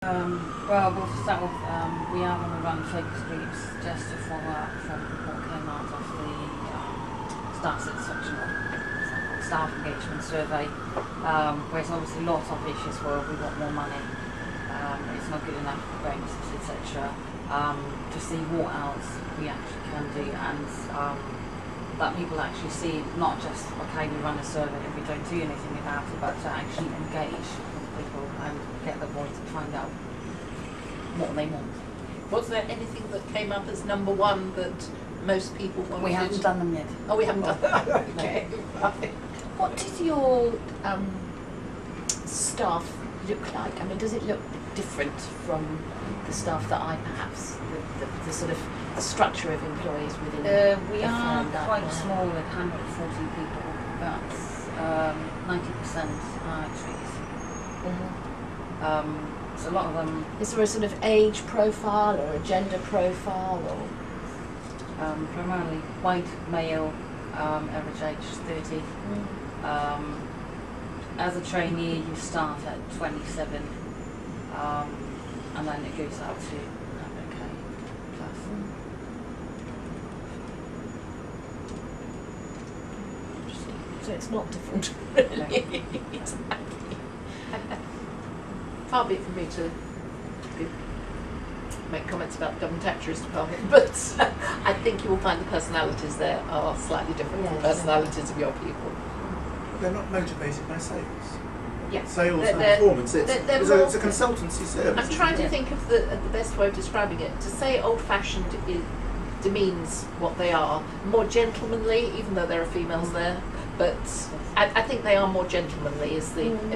Well, we'll start with, we are going to run focus groups just to follow up from what came out of the staff satisfaction or staff engagement survey. There's obviously lots of issues where we want more money, it's not good enough for bonuses, etc. To see what else we actually can do, and that people actually see not just, okay, we run a survey and we don't do anything about it, but to actually engage with people and get the voice and find out what they want. Was there anything that came up as number one that most people wanted? We haven't done them yet. Oh, we haven't done them. Okay. Right. What does your staff look like? I mean, does it look different from the staff that I perhaps, the sort of structure of employees within we a are firm that quite small at 140 people, but 90% are trees. Mm-hmm. So a lot of them. Is there a sort of age profile or a gender profile, or primarily white male, average age 30. As a trainee, you start at 27, and then it goes up to 100k plus. so it's not different really? Exactly. Far be it from me to make comments about the government actuaries department, but I think you will find the personalities there are slightly different from the personalities of your people. They're not motivated by sales. Yeah. Sales and performance. It's a consultancy service. I'm trying to think of the best way of describing it. To say old-fashioned demeans what they are. More gentlemanly, even though there are females there. But I think they are more gentlemanly,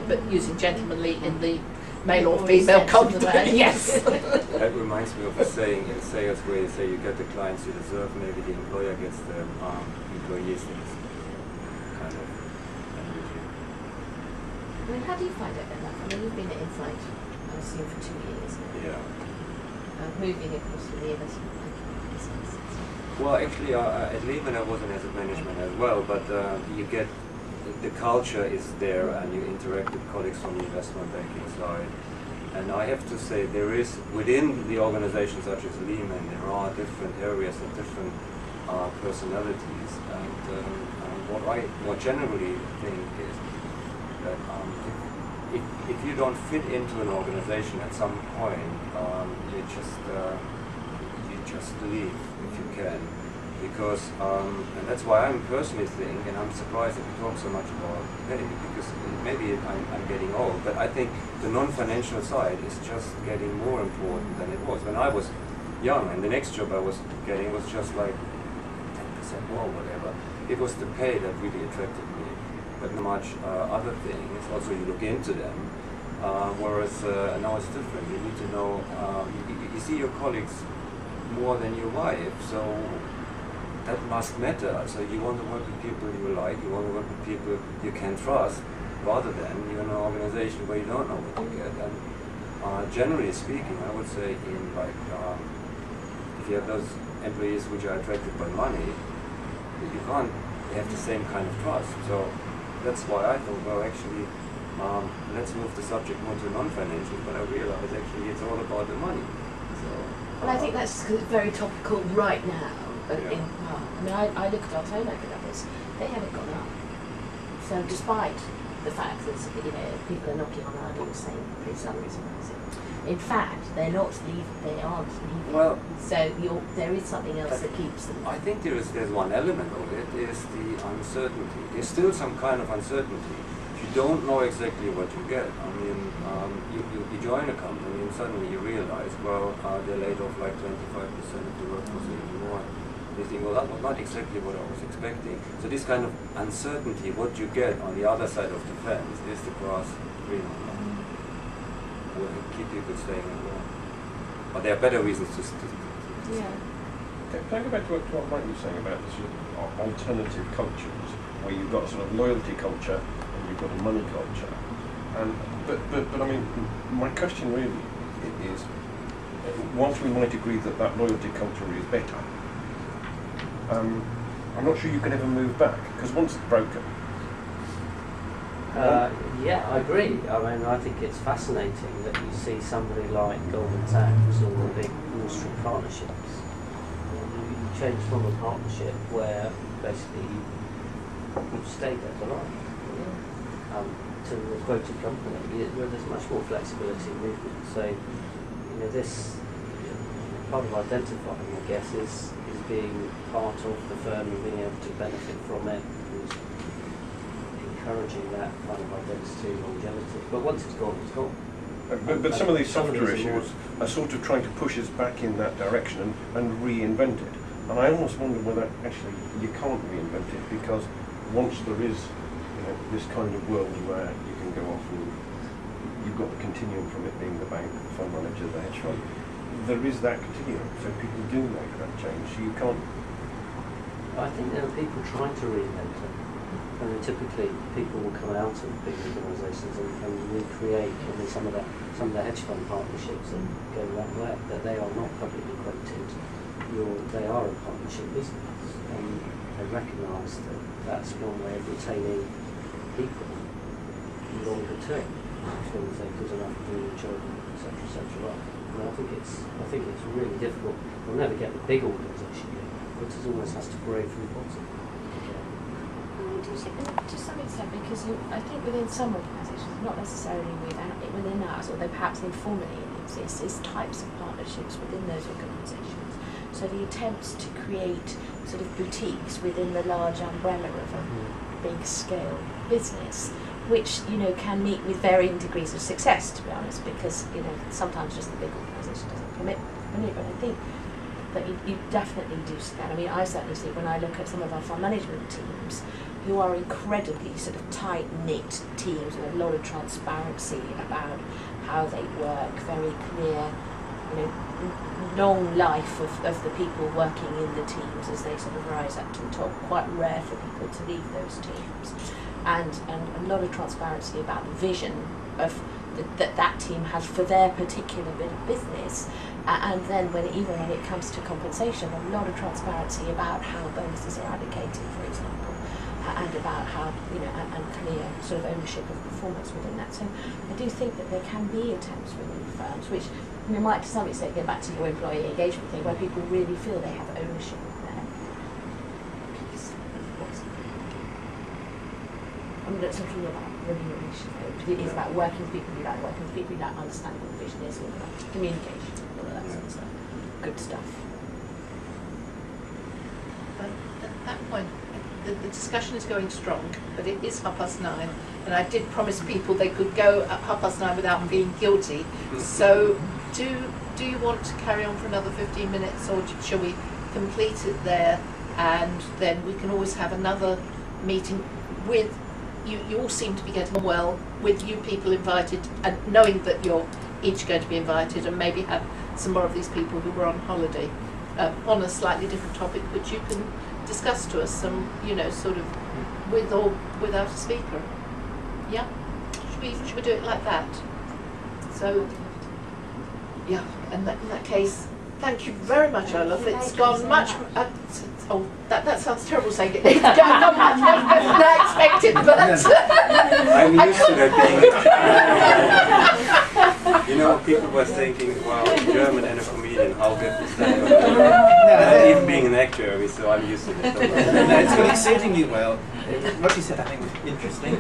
but using gentlemanly in the male or female context. Yes. That reminds me of a saying in sales where you say you get the clients you deserve, maybe the employer gets the employees. Kind of unusual. I mean, how do you find it, Olaf? I mean, you've been at Insight, I assume, for 2 years now. Yeah. Moving, of course, from the investment banking business. Well, actually, at Lehman I was in asset management as well, but you get the culture is there, and you interact with colleagues from the investment banking side. And I have to say, there is within the organization such as Lehman, there are different areas and different personalities. And what I more generally think is that if you don't fit into an organization at some point, you just leave if you can, because and that's why I'm personally think, and I'm surprised that we talk so much about pay, because maybe I'm getting old, but I think the non-financial side is just getting more important than it was when I was young, and the next job I was getting was just like 10% more, whatever. It was the pay that really attracted me, but not much other things. Also, you look into them, whereas now it's different. You need to know, you see your colleagues more than your wife, so that must matter. So you want to work with people you like, you want to work with people you can trust, rather than you're in an organization where you don't know what you get. And generally speaking, I would say in like, if you have those employees which are attracted by money, you can't have the same kind of trust. So that's why I thought, well, actually, let's move the subject more to non-financial, but I realized actually it's all about the money. So, well, I think that's very topical right now. Yeah. I mean, I look at our turnover numbers; they haven't gone up. So, despite the fact that people are knocking on our doors saying pay salaries are rising, in fact, they're not leaving. They aren't leaving. Well, so there is something else that keeps them. I think there's one element of it is the uncertainty. There's still some kind of uncertainty. You don't know exactly what you get. I mean, you join a company and suddenly you realize, well, they laid off like 25% of the workforce anymore. You think, well, that was not exactly what I was expecting. So this kind of uncertainty, what you get on the other side of the fence, is the grass green or not? Will keep people staying at work. But there are better reasons to Yeah. Can I go back to what Mike was saying about the sort of alternative cultures, where you've got a sort of loyalty culture and you've got a money culture? But I mean, my question really is, whilst we might agree that loyalty culture is better, I'm not sure you can ever move back, because once it's broken. Yeah, I agree. I mean, I think it's fascinating that you see somebody like Goldman-Sachs or the big Wall Street partnerships. You change from a partnership where basically you've stayed there for life. To a quoted company, where there's much more flexibility in movement. So, this part of identifying, I guess, is being part of the firm and being able to benefit from it, and encouraging that kind of identity and longevity. But once it's gone, it's gone. But some of these softer issues are sort of trying to push us back in that direction and reinvent it. And I almost wonder whether actually you can't reinvent it, because once there is this kind of world where you can go off and you've got the continuum from it being the bank, the fund manager, the hedge fund, there is that continuum, so people do make that change. So you can't. I think there are people trying to reinvent it. I mean, typically people will come out of big organisations and recreate. I mean, some of the hedge fund partnerships that go that way, that they are not publicly quoted. They are a partnership business, and they recognise that that's one way of retaining people longer term, as long as they're good enough for your children, etc., right? And I think it's really difficult. We'll never get the big organisation going, but it almost has to grow from the bottom. To some extent, because I think within some organisations, not necessarily within ours, although perhaps informally it exists, is types of partnerships within those organisations. So the attempts to create sort of boutiques within the large umbrella of a big scale business, which can meet with varying degrees of success, to be honest, because sometimes just the big organisation doesn't commit money. But I think that you definitely do see that. I mean, I certainly see when I look at some of our fund management teams, who are incredibly sort of tight-knit teams with a lot of transparency about how they work, very clear, long life of the people working in the teams as they sort of rise up to the top. Quite rare for people to leave those teams, and a lot of transparency about the vision of that team has for their particular bit of business. And then even when it comes to compensation, a lot of transparency about how bonuses are allocated, for example, and about how, and clear sort of ownership of performance within that. So I do think that there can be attempts within firms, which might to some extent go back to your employee engagement thing, where people really feel they have ownership of their piece of what's I'm not talking about remuneration, it is about working with people who like working with people who like understanding what the vision is, all about communication, all of that sort of stuff. Good stuff. But at that point, the discussion is going strong, but it is 9:30, and I did promise people they could go at 9:30 without feeling guilty. So, do you want to carry on for another 15 minutes, or shall we complete it there, and then we can always have another meeting with you? You all seem to be getting on well with you people invited, and knowing that you're each going to be invited, and maybe have some more of these people who were on holiday on a slightly different topic, which you can discuss to us, some sort of with or without a speaker. Yeah, should we do it like that? So yeah, and in that case, thank you very much, Olaf. It's gone much. That sounds terrible saying it. It's gone much better than I expected, but I'm used to that being. People were thinking, wow, German and a comedian, how good is that? Even being an actor, so I'm used to it. No, it's gone exceedingly well. What you said, I think, was interesting,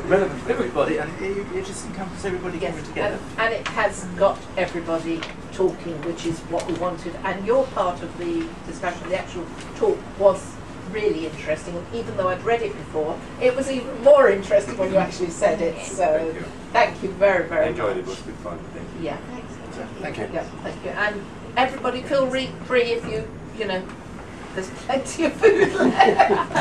relevant for everybody, and it just encompasses everybody getting together. And it has got everybody talking, which is what we wanted. And your part of the discussion, the actual talk, was really interesting. And even though I'd read it before, it was even more interesting when you actually said it. So thank you very, very much. I enjoyed it. It was good fun. Thank you. Yeah, thanks. Thank you. Yeah, thank you. And everybody feel free if you there's plenty of food left.